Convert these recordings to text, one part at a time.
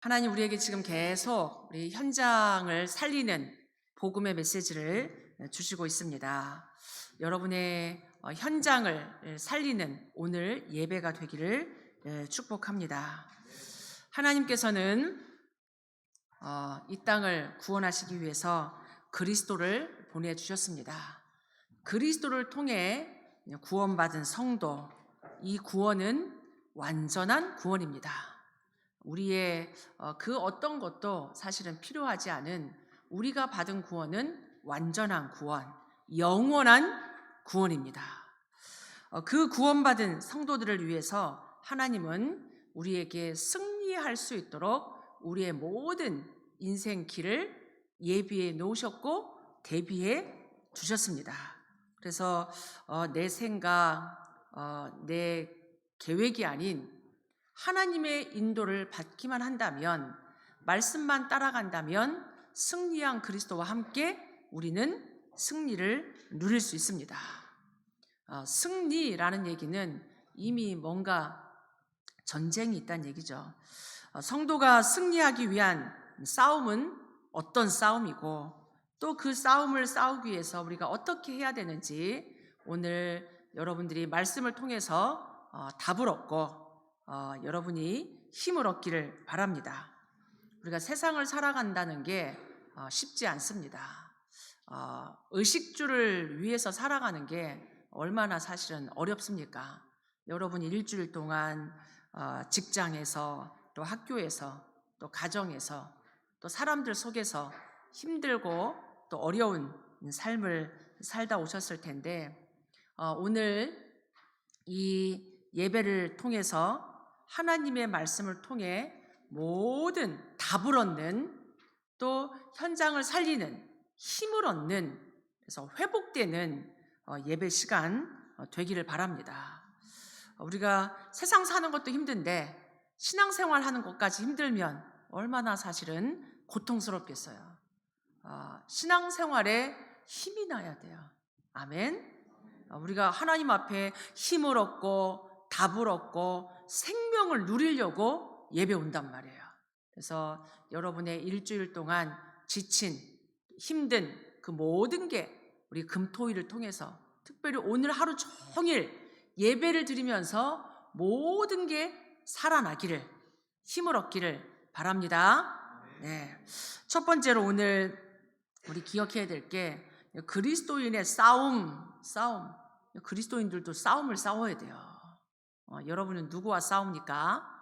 하나님 우리에게 지금 계속 우리 현장을 살리는 복음의 메시지를 주시고 있습니다. 여러분의 현장을 살리는 오늘 예배가 되기를 축복합니다. 하나님께서는 이 땅을 구원하시기 위해서 그리스도를 보내주셨습니다. 그리스도를 통해 구원받은 성도, 이 구원은 완전한 구원입니다. 우리의 그 어떤 것도 사실은 필요하지 않은 우리가 받은 구원은 완전한 구원, 영원한 구원입니다. 그 구원받은 성도들을 위해서 하나님은 우리에게 승리할 수 있도록 우리의 모든 인생 길을 예비해 놓으셨고 대비해 주셨습니다. 그래서 내 생각, 내 계획이 아닌 하나님의 인도를 받기만 한다면, 말씀만 따라간다면 승리한 그리스도와 함께 우리는 승리를 누릴 수 있습니다. 승리라는 얘기는 이미 뭔가 전쟁이 있다는 얘기죠. 성도가 승리하기 위한 싸움은 어떤 싸움이고 또 그 싸움을 싸우기 위해서 우리가 어떻게 해야 되는지 오늘 여러분들이 말씀을 통해서 답을 얻고 여러분이 힘을 얻기를 바랍니다. 우리가 세상을 살아간다는 게 쉽지 않습니다. 의식주를 위해서 살아가는 게 얼마나 사실은 어렵습니까? 여러분이 일주일 동안 직장에서 또 학교에서 또 가정에서 또 사람들 속에서 힘들고 또 어려운 삶을 살다 오셨을 텐데 오늘 이 예배를 통해서 하나님의 말씀을 통해 모든 답을 얻는 또 현장을 살리는 힘을 얻는 그래서 회복되는 예배 시간 되기를 바랍니다. 우리가 세상 사는 것도 힘든데 신앙생활 하는 것까지 힘들면 얼마나 사실은 고통스럽겠어요. 신앙생활에 힘이 나야 돼요. 아멘. 우리가 하나님 앞에 힘을 얻고 답을 얻고 생명을 누리려고 예배 온단 말이에요. 그래서 여러분의 일주일 동안 지친 힘든 그 모든 게 우리 금토일을 통해서 특별히 오늘 하루 종일 예배를 드리면서 모든 게 살아나기를 힘을 얻기를 바랍니다. 네. 첫 번째로 오늘 우리 기억해야 될 게 그리스도인의 싸움. 그리스도인들도 싸움을 싸워야 돼요. 여러분은 누구와 싸웁니까?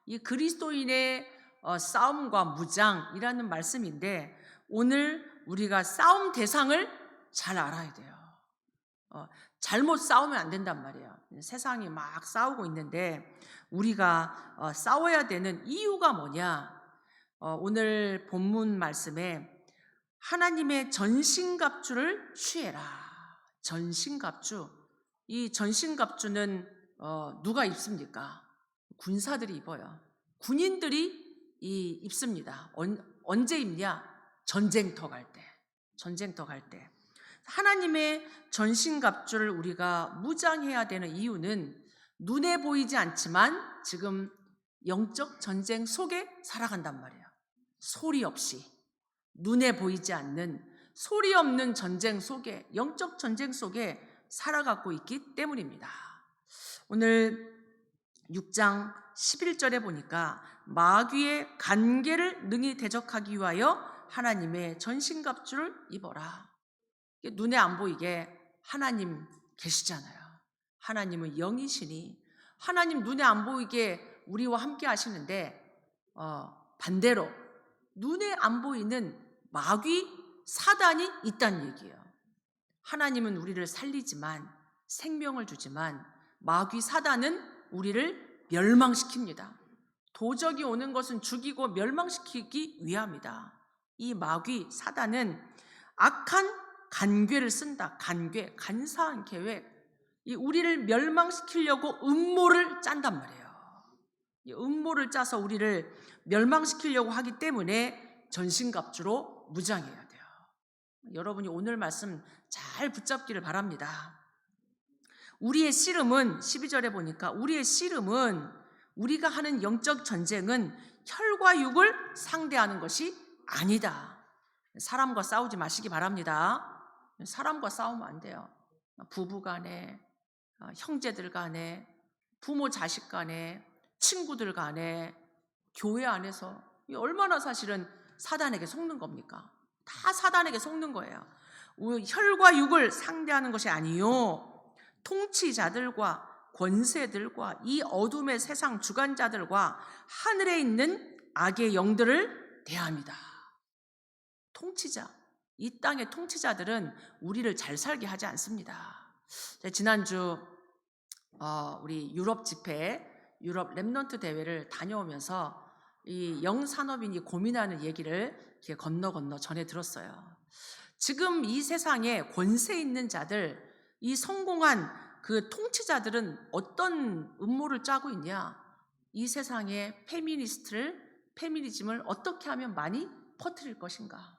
이 그리스도인의 싸움과 무장이라는 말씀인데 오늘 우리가 싸움 대상을 잘 알아야 돼요. 잘못 싸우면 안 된단 말이에요. 세상이 막 싸우고 있는데 우리가 싸워야 되는 이유가 뭐냐? 오늘 본문 말씀에 하나님의 전신갑주를 취해라. 전신갑주. 이 전신갑주는 누가 입습니까? 군사들이 입어요. 군인들이 입습니다. 언제 입냐? 전쟁터 갈 때. 전쟁터 갈 때. 하나님의 전신갑주를 우리가 무장해야 되는 이유는 눈에 보이지 않지만 지금 영적 전쟁 속에 살아간단 말이에요. 소리 없이 눈에 보이지 않는 소리 없는 전쟁 속에 영적 전쟁 속에 살아가고 있기 때문입니다. 오늘 6장 11절에 보니까 마귀의 간계를 능히 대적하기 위하여 하나님의 전신갑주를 입어라. 눈에 안 보이게 하나님 계시잖아요. 하나님은 영이시니 하나님 눈에 안 보이게 우리와 함께 하시는데 반대로 눈에 안 보이는 마귀 사단이 있다는 얘기예요. 하나님은 우리를 살리지만 생명을 주지만 마귀 사단은 우리를 멸망시킵니다. 도적이 오는 것은 죽이고 멸망시키기 위함이다. 이 마귀 사단은 악한 간궤를 쓴다. 간궤, 간사한 계획. 이 우리를 멸망시키려고 음모를 짠단 말이에요. 이 음모를 짜서 우리를 멸망시키려고 하기 때문에 전신갑주로 무장해야 돼요. 여러분이 오늘 말씀 잘 붙잡기를 바랍니다. 우리의 씨름은 12절에 보니까 우리의 씨름은 우리가 하는 영적 전쟁은 혈과 육을 상대하는 것이 아니다. 사람과 싸우지 마시기 바랍니다. 사람과 싸우면 안 돼요. 부부 간에, 형제들 간에, 부모 자식 간에, 친구들 간에, 교회 안에서 얼마나 사실은 사단에게 속는 겁니까? 다 사단에게 속는 거예요. 혈과 육을 상대하는 것이 아니요, 통치자들과 권세들과 이 어둠의 세상 주관자들과 하늘에 있는 악의 영들을 대합니다. 통치자, 이 땅의 통치자들은 우리를 잘 살게 하지 않습니다. 지난주 우리 유럽 집회, 유럽 렘넌트 대회를 다녀오면서 이 영산업인이 고민하는 얘기를 이렇게 건너 전해 들었어요. 지금 이 세상에 권세 있는 자들, 이 성공한 그 통치자들은 어떤 음모를 짜고 있냐? 이 세상에 페미니즘을 어떻게 하면 많이 퍼뜨릴 것인가?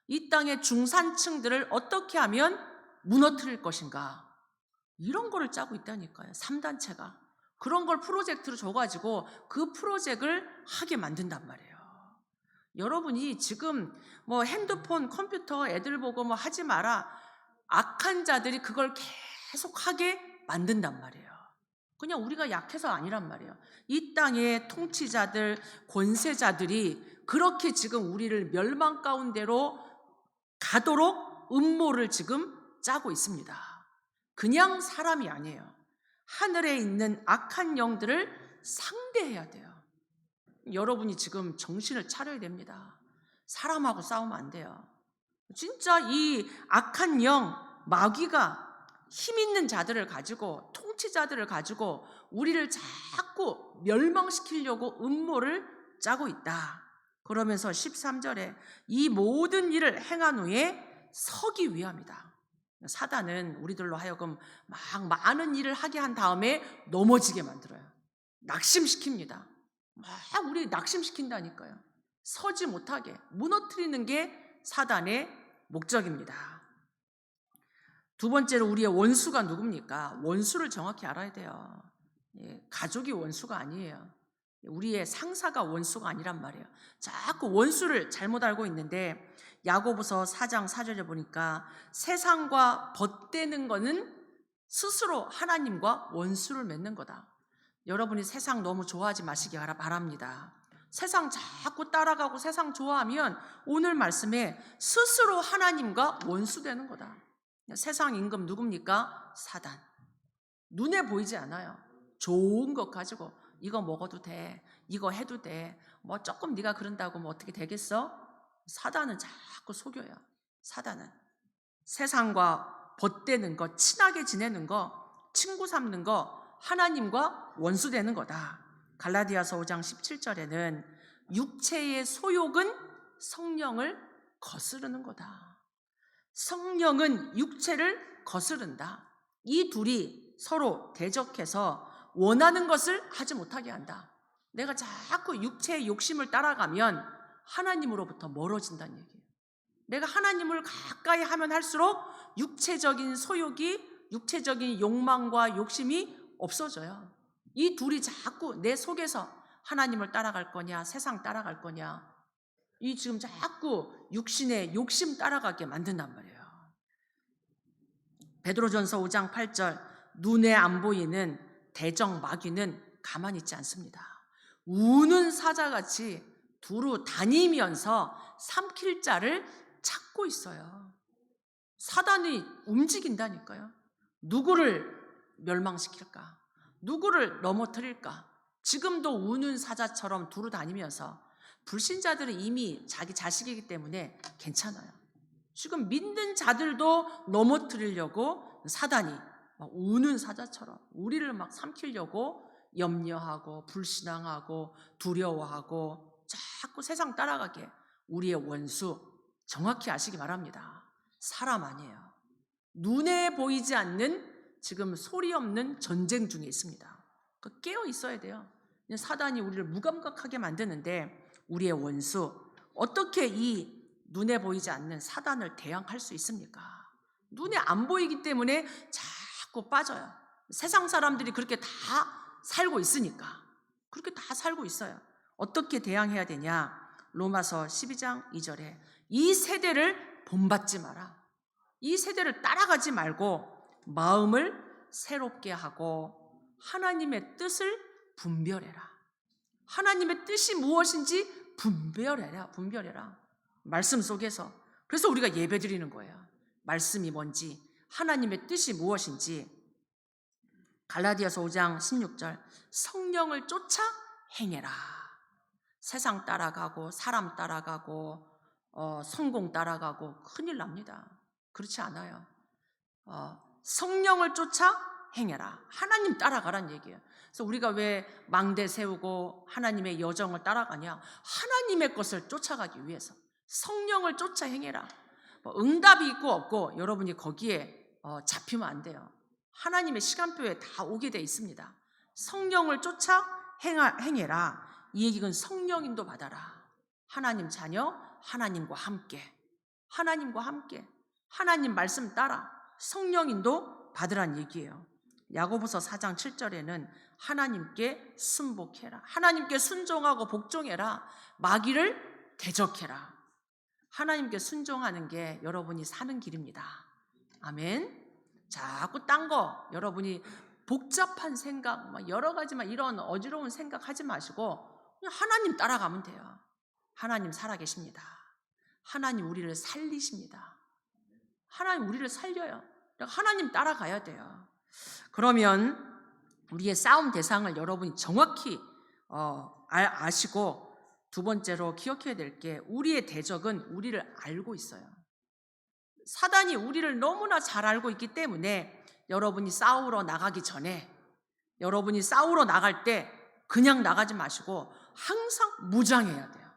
이 땅의 중산층들을 어떻게 하면 무너뜨릴 것인가? 이런 거를 짜고 있다니까요. 3단체가. 그런 걸 프로젝트로 줘가지고 그 프로젝트를 하게 만든단 말이에요. 여러분이 지금 뭐 핸드폰, 컴퓨터 애들 보고 뭐 하지 마라. 악한 자들이 그걸 계속 하게 만든단 말이에요. 그냥 우리가 약해서 아니란 말이에요. 이 땅의 통치자들, 권세자들이 그렇게 지금 우리를 멸망 가운데로 가도록 음모를 지금 짜고 있습니다. 그냥 사람이 아니에요. 하늘에 있는 악한 영들을 상대해야 돼요. 여러분이 지금 정신을 차려야 됩니다. 사람하고 싸우면 안 돼요. 진짜 이 악한 영, 마귀가 힘 있는 자들을 가지고, 통치자들을 가지고 우리를 자꾸 멸망시키려고 음모를 짜고 있다. 그러면서 13절에 이 모든 일을 행한 후에 서기 위함이다. 사단은 우리들로 하여금 막 많은 일을 하게 한 다음에 넘어지게 만들어요. 낙심시킵니다. 막 우리 낙심시킨다니까요. 서지 못하게 무너뜨리는 게 사단의 목적입니다. 두 번째로 우리의 원수가 누굽니까? 원수를 정확히 알아야 돼요. 가족이 원수가 아니에요. 우리의 상사가 원수가 아니란 말이에요. 자꾸 원수를 잘못 알고 있는데, 야고보서 4장 4절에 보니까 세상과 벗대는 거는 스스로 하나님과 원수를 맺는 거다. 여러분이 세상 너무 좋아하지 마시기 바랍니다. 세상 자꾸 따라가고 세상 좋아하면 오늘 말씀에 스스로 하나님과 원수되는 거다. 세상 임금 누굽니까? 사단. 눈에 보이지 않아요. 좋은 것 가지고 이거 먹어도 돼, 이거 해도 돼, 뭐 조금 네가 그런다고 뭐 어떻게 되겠어? 사단은 자꾸 속여요. 사단은 세상과 벗대는 거, 친하게 지내는 거, 친구 삼는 거, 하나님과 원수되는 거다. 갈라디아서 5장 17절에는 육체의 소욕은 성령을 거스르는 거다. 성령은 육체를 거스른다. 이 둘이 서로 대적해서 원하는 것을 하지 못하게 한다. 내가 자꾸 육체의 욕심을 따라가면 하나님으로부터 멀어진다는 얘기예요. 내가 하나님을 가까이 하면 할수록 육체적인 소욕이, 육체적인 욕망과 욕심이 없어져요. 이 둘이 자꾸 내 속에서 하나님을 따라갈 거냐, 세상 따라갈 거냐, 이 지금 자꾸 육신의 욕심 따라가게 만든단 말이에요. 베드로전서 5장 8절, 눈에 안 보이는 대적 마귀는 가만히 있지 않습니다. 우는 사자같이 두루 다니면서 삼킬 자를 찾고 있어요. 사단이 움직인다니까요. 누구를 멸망시킬까? 누구를 넘어뜨릴까? 지금도 우는 사자처럼 두루 다니면서, 불신자들은 이미 자기 자식이기 때문에 괜찮아요. 지금 믿는 자들도 넘어뜨리려고 사단이 막 우는 사자처럼 우리를 막 삼키려고 염려하고 불신앙하고 두려워하고 자꾸 세상 따라가게. 우리의 원수 정확히 아시기 바랍니다. 사람 아니에요. 눈에 보이지 않는 지금 소리 없는 전쟁 중에 있습니다. 깨어 있어야 돼요. 사단이 우리를 무감각하게 만드는데, 우리의 원수, 어떻게 이 눈에 보이지 않는 사단을 대항할 수 있습니까? 눈에 안 보이기 때문에 자꾸 빠져요. 세상 사람들이 그렇게 다 살고 있으니까. 그렇게 다 살고 있어요. 어떻게 대항해야 되냐? 로마서 12장 2절에 이 세대를 본받지 마라. 이 세대를 따라가지 말고 마음을 새롭게 하고 하나님의 뜻을 분별해라. 하나님의 뜻이 무엇인지 분별해라. 말씀 속에서. 그래서 우리가 예배 드리는 거예요. 말씀이 뭔지, 하나님의 뜻이 무엇인지. 갈라디아서 5장 16절 성령을 쫓아 행해라. 세상 따라가고 사람 따라가고 성공 따라가고 큰일 납니다. 그렇지 않아요. 성령을 쫓아 행해라. 하나님 따라가란 얘기예요. 그래서 우리가 왜 망대 세우고 하나님의 여정을 따라가냐? 하나님의 것을 쫓아가기 위해서 성령을 쫓아 행해라. 응답이 있고 없고 여러분이 거기에 잡히면 안 돼요. 하나님의 시간표에 다 오게 돼 있습니다. 성령을 쫓아 행해라. 이 얘기는 성령 인도 받아라. 하나님 자녀, 하나님과 함께 하나님 말씀 따라 성령 인도 받으란 얘기예요. 야고보서 4장 7절에는 하나님께 순복해라. 하나님께 순종하고 복종해라. 마귀를 대적해라. 하나님께 순종하는 게 여러분이 사는 길입니다. 아멘. 자꾸 딴 거 여러분이 복잡한 생각 여러 가지만 이런 어지러운 생각 하지 마시고 그냥 하나님 따라가면 돼요. 하나님 살아계십니다. 하나님 우리를 살리십니다. 하나님 우리를 살려요. 하나님 따라가야 돼요. 그러면 우리의 싸움 대상을 여러분이 정확히 아시고 두 번째로 기억해야 될 게 우리의 대적은 우리를 알고 있어요. 사단이 우리를 너무나 잘 알고 있기 때문에 여러분이 싸우러 나가기 전에 여러분이 싸우러 나갈 때 그냥 나가지 마시고 항상 무장해야 돼요.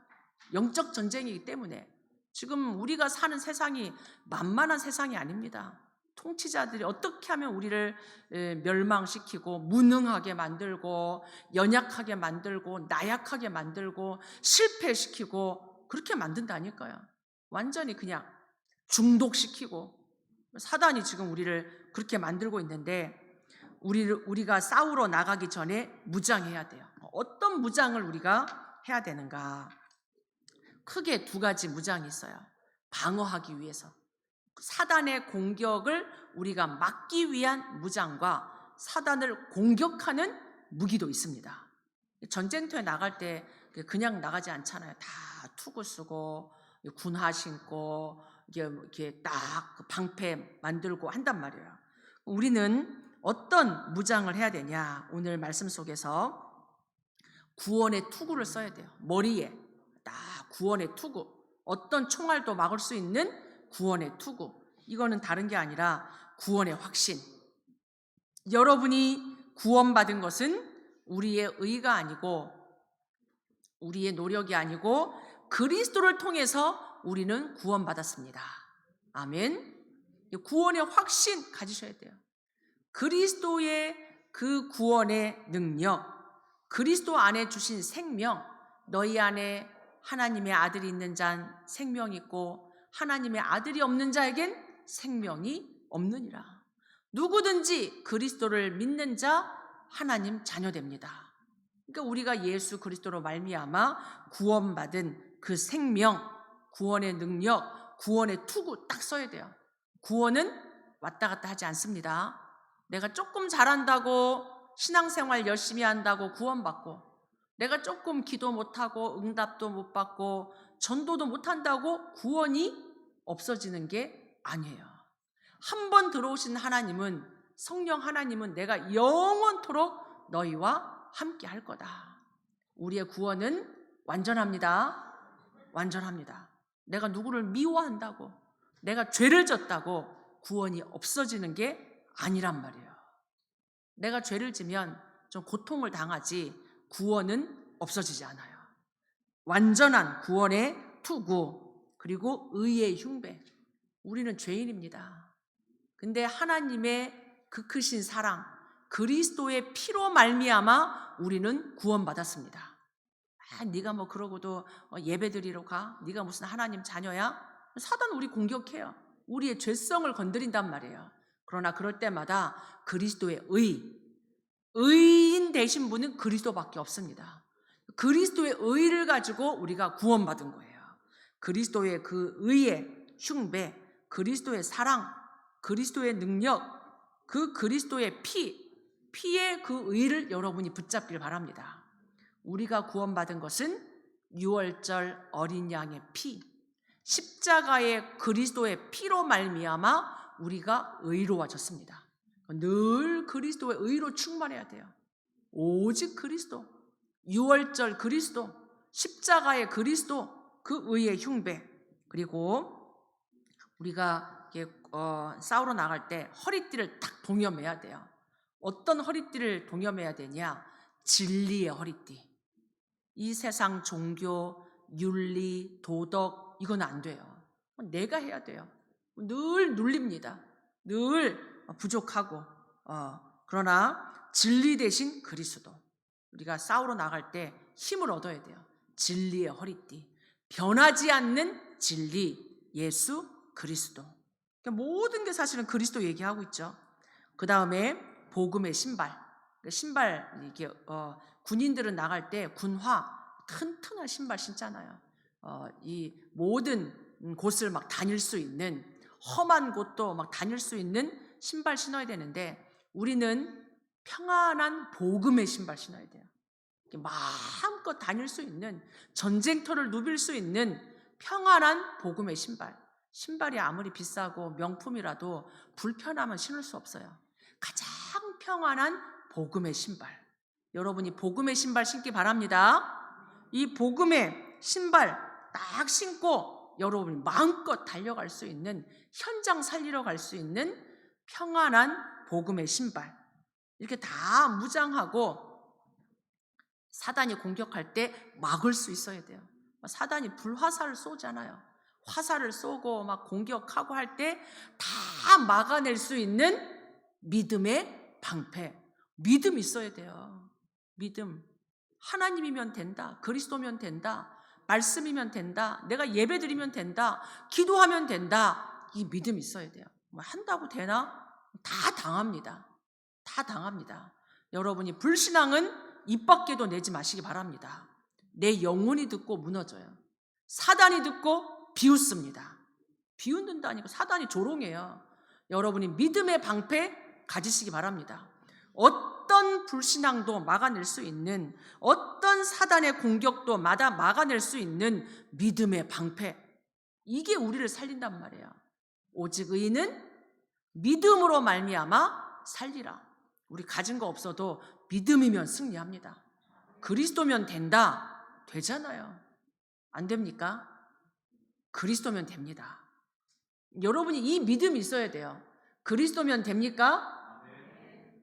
영적 전쟁이기 때문에 지금 우리가 사는 세상이 만만한 세상이 아닙니다. 통치자들이 어떻게 하면 우리를 멸망시키고 무능하게 만들고 연약하게 만들고 나약하게 만들고 실패시키고 그렇게 만든다니까요. 완전히 그냥 중독시키고 사단이 지금 우리를 그렇게 만들고 있는데 우리가 싸우러 나가기 전에 무장해야 돼요. 어떤 무장을 우리가 해야 되는가? 크게 두 가지 무장이 있어요. 방어하기 위해서 사단의 공격을 우리가 막기 위한 무장과 사단을 공격하는 무기도 있습니다. 전쟁터에 나갈 때 그냥 나가지 않잖아요. 다 투구 쓰고 군화 신고 이렇게 딱 방패 만들고 한단 말이에요. 우리는 어떤 무장을 해야 되냐? 오늘 말씀 속에서 구원의 투구를 써야 돼요. 머리에 딱 구원의 투구. 어떤 총알도 막을 수 있는 구원의 투구. 이거는 다른 게 아니라 구원의 확신. 여러분이 구원받은 것은 우리의 의가 아니고 우리의 노력이 아니고 그리스도를 통해서 우리는 구원받았습니다. 아멘. 구원의 확신 가지셔야 돼요. 그리스도의 그 구원의 능력, 그리스도 안에 주신 생명, 너희 안에 하나님의 아들이 있는 자는 생명이 있고 하나님의 아들이 없는 자에겐 생명이 없느니라. 누구든지 그리스도를 믿는 자 하나님 자녀됩니다. 그러니까 우리가 예수 그리스도로 말미암아 구원받은 그 생명, 구원의 능력, 구원의 투구 딱 써야 돼요. 구원은 왔다 갔다 하지 않습니다. 내가 조금 잘한다고 신앙생활 열심히 한다고 구원받고 내가 조금 기도 못하고 응답도 못 받고 전도도 못한다고 구원이 없어지는 게 아니에요. 한 번 들어오신 하나님은 성령 하나님은 내가 영원토록 너희와 함께 할 거다. 우리의 구원은 완전합니다. 완전합니다. 내가 누구를 미워한다고 내가 죄를 졌다고 구원이 없어지는 게 아니란 말이에요. 내가 죄를 지면 좀 고통을 당하지 구원은 없어지지 않아요. 완전한 구원의 투구 그리고 의의 흉배. 우리는 죄인입니다. 근데 하나님의 그 크신 사랑 그리스도의 피로 말미암아 우리는 구원받았습니다. 네가 뭐 그러고도 예배드리러 가? 네가 무슨 하나님 자녀야? 사단 우리 공격해요. 우리의 죄성을 건드린단 말이에요. 그러나 그럴 때마다 그리스도의 의인 되신 분은 그리스도밖에 없습니다. 그리스도의 의를 가지고 우리가 구원받은 거예요. 그리스도의 그 의의 흉배, 그리스도의 사랑, 그리스도의 능력, 그 그리스도의 피의 그 의를 여러분이 붙잡길 바랍니다. 우리가 구원받은 것은 유월절 어린 양의 피, 십자가의 그리스도의 피로 말미암아 우리가 의로워졌습니다. 늘 그리스도의 의로 충만해야 돼요. 오직 그리스도, 유월절 그리스도, 십자가의 그리스도, 그 의의 흉배. 그리고 우리가 싸우러 나갈 때 허리띠를 딱 동여매야 돼요. 어떤 허리띠를 동여매야 되냐? 진리의 허리띠. 이 세상 종교, 윤리, 도덕 이건 안 돼요. 내가 해야 돼요. 늘 눌립니다. 늘 부족하고 그러나 진리 대신 그리스도. 우리가 싸우러 나갈 때 힘을 얻어야 돼요. 진리의 허리띠. 변하지 않는 진리, 예수 그리스도. 그러니까 모든 게 사실은 그리스도 얘기하고 있죠. 그 다음에 복음의 신발. 신발 이게 군인들은 나갈 때 군화 튼튼한 신발 신잖아요. 이 모든 곳을 막 다닐 수 있는, 험한 곳도 막 다닐 수 있는 신발 신어야 되는데 우리는 평안한 복음의 신발 신어야 돼요. 마음껏 다닐 수 있는, 전쟁터를 누빌 수 있는 평안한 복음의 신발. 신발이 아무리 비싸고 명품이라도 불편하면 신을 수 없어요. 가장 평안한 복음의 신발. 여러분이 복음의 신발 신기 바랍니다. 이 복음의 신발 딱 신고 여러분이 마음껏 달려갈 수 있는, 현장 살리러 갈 수 있는 평안한 복음의 신발. 이렇게 다 무장하고 사단이 공격할 때 막을 수 있어야 돼요. 사단이 불화살을 쏘잖아요. 화살을 쏘고 막 공격하고 할 때 다 막아낼 수 있는 믿음의 방패. 믿음 있어야 돼요. 믿음. 하나님이면 된다. 그리스도면 된다. 말씀이면 된다. 내가 예배 드리면 된다. 기도하면 된다. 이 믿음 있어야 돼요. 뭐 한다고 되나? 다 당합니다. 다 당합니다. 여러분이 불신앙은 입 밖에도 내지 마시기 바랍니다. 내 영혼이 듣고 무너져요. 사단이 듣고 비웃습니다. 비웃는다니까 사단이 조롱해요. 여러분이 믿음의 방패 가지시기 바랍니다. 어떤 불신앙도 막아낼 수 있는, 어떤 사단의 공격도 막아낼 수 있는 믿음의 방패. 이게 우리를 살린단 말이에요. 오직 의인은 믿음으로 말미암아 살리라. 우리 가진 거 없어도 믿음이면 승리합니다. 그리스도면 된다. 되잖아요. 안 됩니까? 그리스도면 됩니다. 여러분이 이 믿음이 있어야 돼요. 그리스도면 됩니까?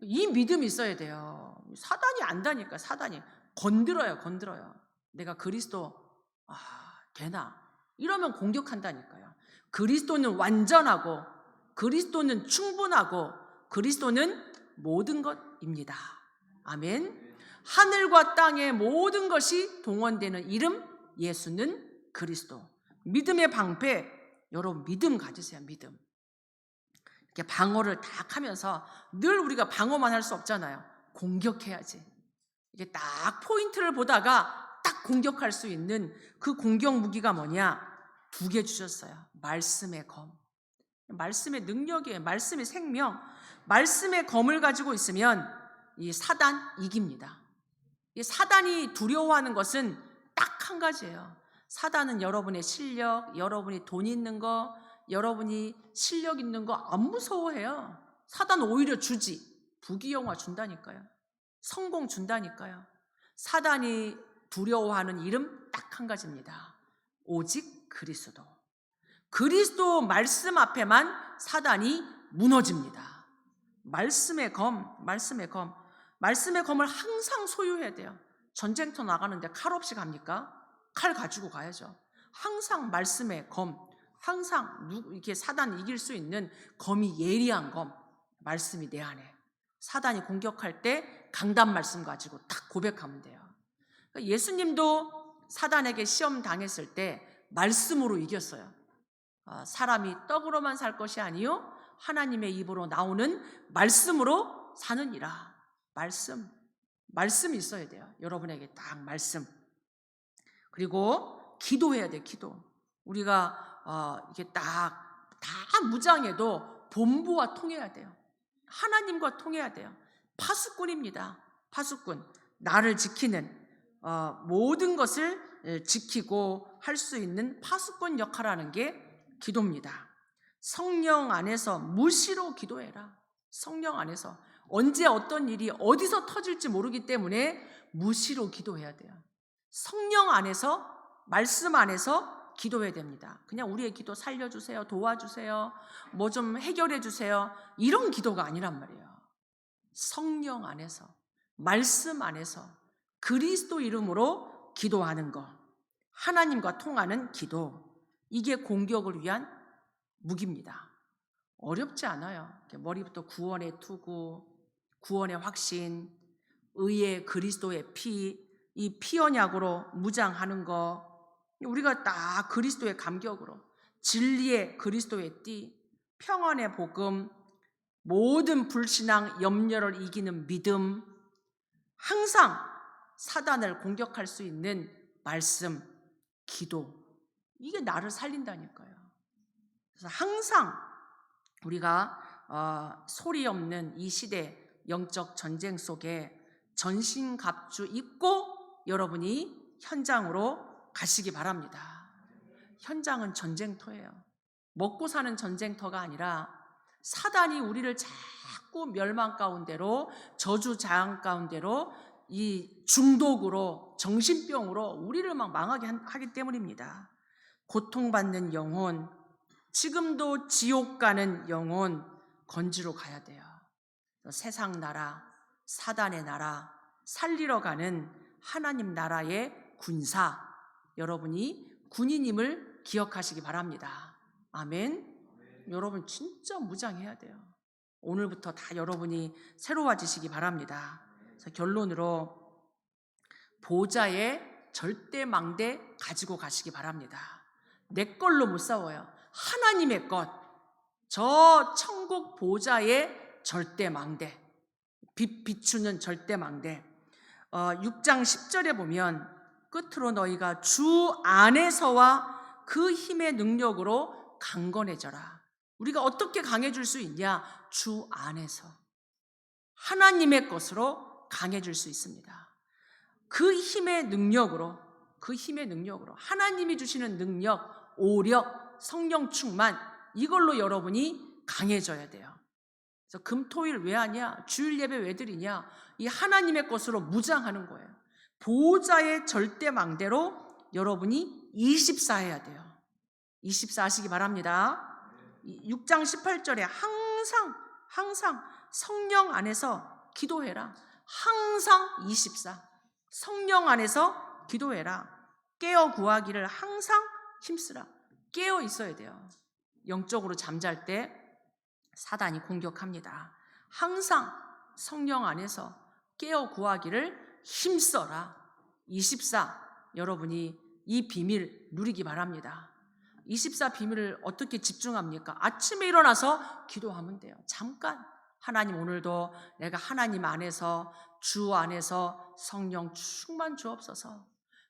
이 믿음이 있어야 돼요. 사단이 안다니까. 사단이 건드려요. 내가 그리스도 되나? 이러면 공격한다니까요. 그리스도는 완전하고, 그리스도는 충분하고, 그리스도는 모든 것입니다. 아멘. 하늘과 땅의 모든 것이 동원되는 이름, 예수는 그리스도. 믿음의 방패. 여러분 믿음 가지세요. 믿음. 이렇게 방어를 딱 하면서, 늘 우리가 방어만 할 수 없잖아요. 공격해야지. 이게 딱 포인트를 보다가 딱 공격할 수 있는 그 공격 무기가 뭐냐? 2개 주셨어요. 말씀의 검. 말씀의 능력이에요. 말씀의 생명. 말씀의 검을 가지고 있으면 이 사단 이깁니다. 이 사단이 두려워하는 것은 딱 한 가지예요. 사단은 여러분의 실력, 여러분이 돈 있는 거, 여러분이 실력 있는 거 안 무서워해요. 사단은 오히려 주지. 부귀영화 준다니까요. 성공 준다니까요. 사단이 두려워하는 이름 딱 한 가지입니다. 오직 그리스도. 그리스도 말씀 앞에만 사단이 무너집니다. 말씀의 검. 말씀의 검을 항상 소유해야 돼요. 전쟁터 나가는데 칼 없이 갑니까? 칼 가지고 가야죠. 항상 말씀의 검, 항상 이렇게 사단 이길 수 있는 검이 예리한 검, 말씀이 내 안에. 사단이 공격할 때 강단 말씀 가지고 딱 고백하면 돼요. 그러니까 예수님도 사단에게 시험 당했을 때 말씀으로 이겼어요. 사람이 떡으로만 살 것이 아니요 하나님의 입으로 나오는 말씀으로 사느니라. 말씀이 있어야 돼요. 여러분에게 딱 말씀. 그리고 기도해야 돼. 기도. 우리가 이게 다 무장해도 본부와 통해야 돼요. 하나님과 통해야 돼요. 파수꾼입니다. 파수꾼. 나를 지키는 모든 것을 지키고 할 수 있는 파수꾼 역할하는 게 기도입니다. 성령 안에서 무시로 기도해라. 성령 안에서 언제 어떤 일이 어디서 터질지 모르기 때문에 무시로 기도해야 돼요. 성령 안에서, 말씀 안에서 기도해야 됩니다. 그냥 우리의 기도 살려주세요, 도와주세요, 뭐 좀 해결해 주세요, 이런 기도가 아니란 말이에요. 성령 안에서, 말씀 안에서 그리스도 이름으로 기도하는 거, 하나님과 통하는 기도, 이게 공격을 위한 무기입니다. 어렵지 않아요. 머리부터 구원의 투구, 구원의 확신, 의의 그리스도의 피, 이 피언약으로 무장하는 거, 우리가 다 그리스도의 감격으로, 진리의 그리스도의 띠, 평안의 복음, 모든 불신앙 염려를 이기는 믿음, 항상 사단을 공격할 수 있는 말씀, 기도, 이게 나를 살린다니까요. 그래서 항상 우리가 소리 없는 이 시대 영적 전쟁 속에 전신갑주 입고 여러분이 현장으로 가시기 바랍니다. 현장은 전쟁터예요. 먹고 사는 전쟁터가 아니라 사단이 우리를 자꾸 멸망 가운데로, 저주자양 가운데로, 이 중독으로, 정신병으로 우리를 막 망하게 하기 때문입니다. 고통받는 영혼, 지금도 지옥 가는 영혼 건지러 가야 돼요. 세상 나라, 사단의 나라, 살리러 가는 하나님 나라의 군사, 여러분이 군인임을 기억하시기 바랍니다. 아멘. 여러분 진짜 무장해야 돼요. 오늘부터 다 여러분이 새로워지시기 바랍니다. 그래서 결론으로 보좌의 절대 망대 가지고 가시기 바랍니다. 내 걸로 못 싸워요. 하나님의 것, 저 천국 보좌의 절대 망대, 빛 비추는 절대 망대. 6장 10절에 보면 끝으로 너희가 주 안에서와 그 힘의 능력으로 강건해져라. 우리가 어떻게 강해질 수 있냐? 주 안에서 하나님의 것으로 강해질 수 있습니다. 그 힘의 능력으로, 하나님이 주시는 능력, 오력, 성령 충만, 이걸로 여러분이 강해져야 돼요. 그래서 금토일 왜 하냐? 주일 예배 왜 드리냐? 이 하나님의 것으로 무장하는 거예요. 보호자의 절대 망대로 여러분이 24 해야 돼요. 24 하시기 바랍니다. 6장 18절에 항상 성령 안에서 기도해라. 항상 24. 성령 안에서 기도해라. 깨어 구하기를 항상 힘쓰라. 깨어 있어야 돼요. 영적으로 잠잘 때 사단이 공격합니다. 항상 성령 안에서 깨어 구하기를 힘써라. 24. 여러분이 이 비밀 누리기 바랍니다. 24 비밀을 어떻게 집중합니까? 아침에 일어나서 기도하면 돼요. 잠깐. 하나님, 오늘도 내가 하나님 안에서, 주 안에서 성령 충만 주옵소서.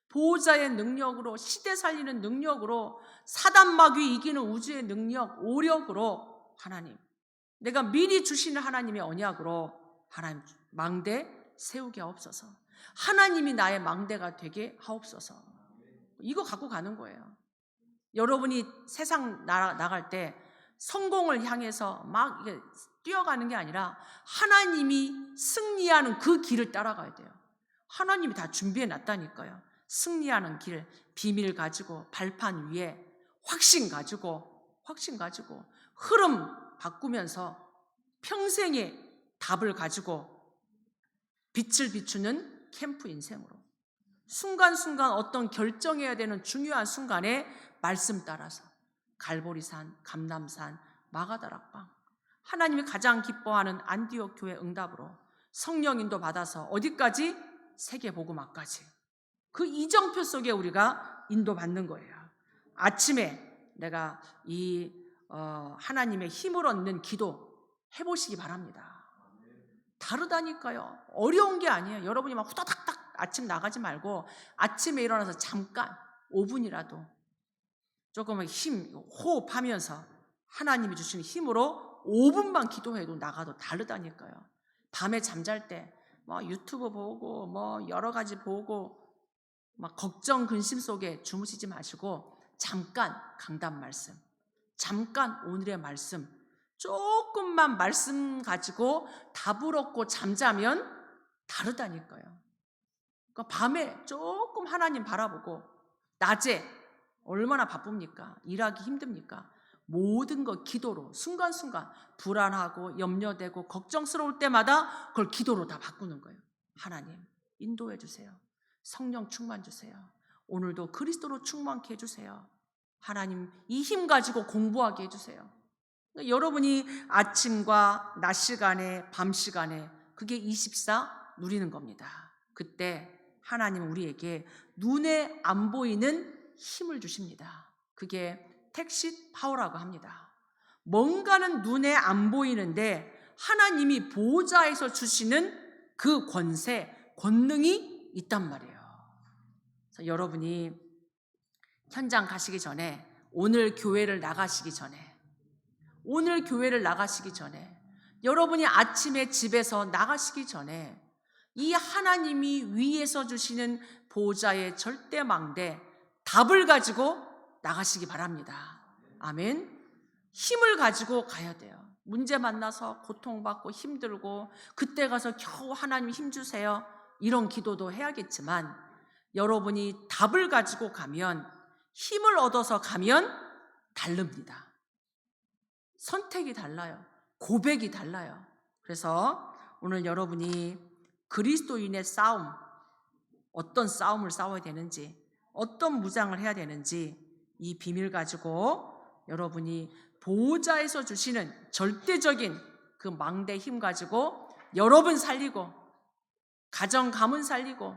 보호자의 능력으로, 시대 살리는 능력으로, 사단 마귀 이기는 우주의 능력, 오력으로, 하나님, 내가 미리 주시는 하나님의 언약으로 하나님 망대 세우게 하옵소서. 하나님이 나의 망대가 되게 하옵소서. 이거 갖고 가는 거예요. 여러분이 세상 나갈 때 성공을 향해서 막 뛰어가는 게 아니라 하나님이 승리하는 그 길을 따라가야 돼요. 하나님이 다 준비해 놨다니까요. 승리하는 길, 비밀 가지고, 발판 위에 확신 가지고 흐름 바꾸면서 평생의 답을 가지고 빛을 비추는 캠프 인생으로, 순간순간 어떤 결정해야 되는 중요한 순간에 말씀 따라서 갈보리산, 감람산, 마가다락방, 하나님이 가장 기뻐하는 안디옥 교회 응답으로 성령 인도 받아서 어디까지? 세계복음화까지. 그 이정표 속에 우리가 인도받는 거예요. 아침에 내가 이 하나님의 힘을 얻는 기도 해보시기 바랍니다. 다르다니까요. 어려운 게 아니에요. 여러분이 막 후다닥닥 아침 나가지 말고 아침에 일어나서 잠깐 5분이라도 조금은 호흡하면서 하나님이 주시는 힘으로 5분만 기도해도 나가도 다르다니까요. 밤에 잠잘 때 뭐 유튜브 보고 뭐 여러 가지 보고 막 걱정 근심 속에 주무시지 마시고 잠깐 강단 말씀, 잠깐 오늘의 말씀, 조금만 말씀 가지고 답을 얻고 잠자면 다르다니까요. 그러니까 밤에 조금 하나님 바라보고 낮에 얼마나 바쁩니까? 일하기 힘듭니까? 모든 것 기도로 순간순간 불안하고 염려되고 걱정스러울 때마다 그걸 기도로 다 바꾸는 거예요. 하나님 인도해 주세요. 성령 충만 주세요. 오늘도 그리스도로 충만케 해주세요. 하나님 이 힘 가지고 공부하게 해주세요. 그러니까 여러분이 아침과 낮 시간에 밤 시간에 그게 24 누리는 겁니다. 그때 하나님은 우리에게 눈에 안 보이는 힘을 주십니다. 그게 택시 파워라고 합니다. 뭔가는 눈에 안 보이는데 하나님이 보호자에서 주시는 그 권세, 권능이 있단 말이에요. 그래서 여러분이 현장 가시기 전에 오늘 교회를 나가시기 전에 여러분이 아침에 집에서 나가시기 전에 이 하나님이 위에서 주시는 보호자의 절대망대 답을 가지고 나가시기 바랍니다. 아멘. 힘을 가지고 가야 돼요. 문제 만나서 고통받고 힘들고 그때 가서 겨우 하나님 힘 주세요 이런 기도도 해야겠지만 여러분이 답을 가지고 가면 힘을 얻어서 가면 다릅니다. 선택이 달라요. 고백이 달라요. 그래서 오늘 여러분이 그리스도인의 싸움, 어떤 싸움을 싸워야 되는지, 어떤 무장을 해야 되는지 이 비밀 가지고 여러분이 보호자에서 주시는 절대적인 그 망대 힘 가지고 여러분 살리고 가정 가문 살리고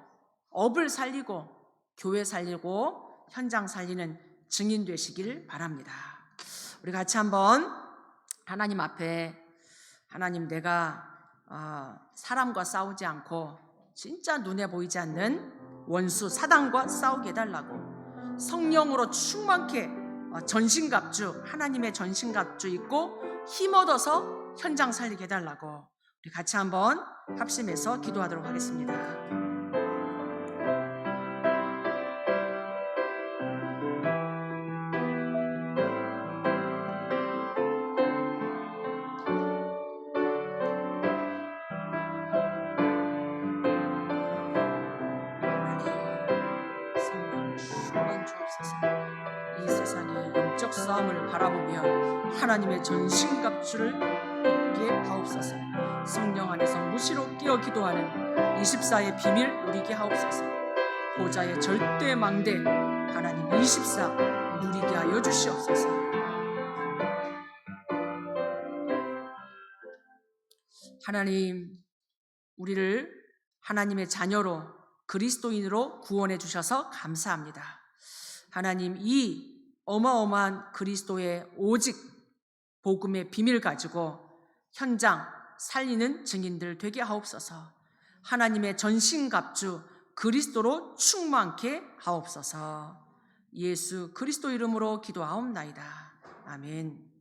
업을 살리고 교회 살리고 현장 살리는 증인 되시길 바랍니다. 우리 같이 한번 하나님 앞에 하나님 내가 사람과 싸우지 않고 진짜 눈에 보이지 않는 원수 사단과 싸우게 해달라고 성령으로 충만케 전신갑주 하나님의 전신갑주 입고 힘 얻어서 현장 살리게 해달라고 우리 같이 한번 합심해서 기도하도록 하겠습니다. 이 세상의 영적 싸움을 바라보며 하나님의 전신갑주를 입게 하옵소서. 성령 안에서 무시로 깨어 기도하는 24의 비밀 누리게 하옵소서. 보좌의 절대 망대 하나님 24 누리게 하여 주시옵소서. 하나님 우리를 하나님의 자녀로 그리스도인으로 구원해 주셔서 감사합니다. 하나님 이 어마어마한 그리스도의 오직 복음의 비밀 가지고 현장 살리는 증인들 되게 하옵소서. 하나님의 전신갑주 그리스도로 충만케 하옵소서. 예수 그리스도 이름으로 기도하옵나이다. 아멘.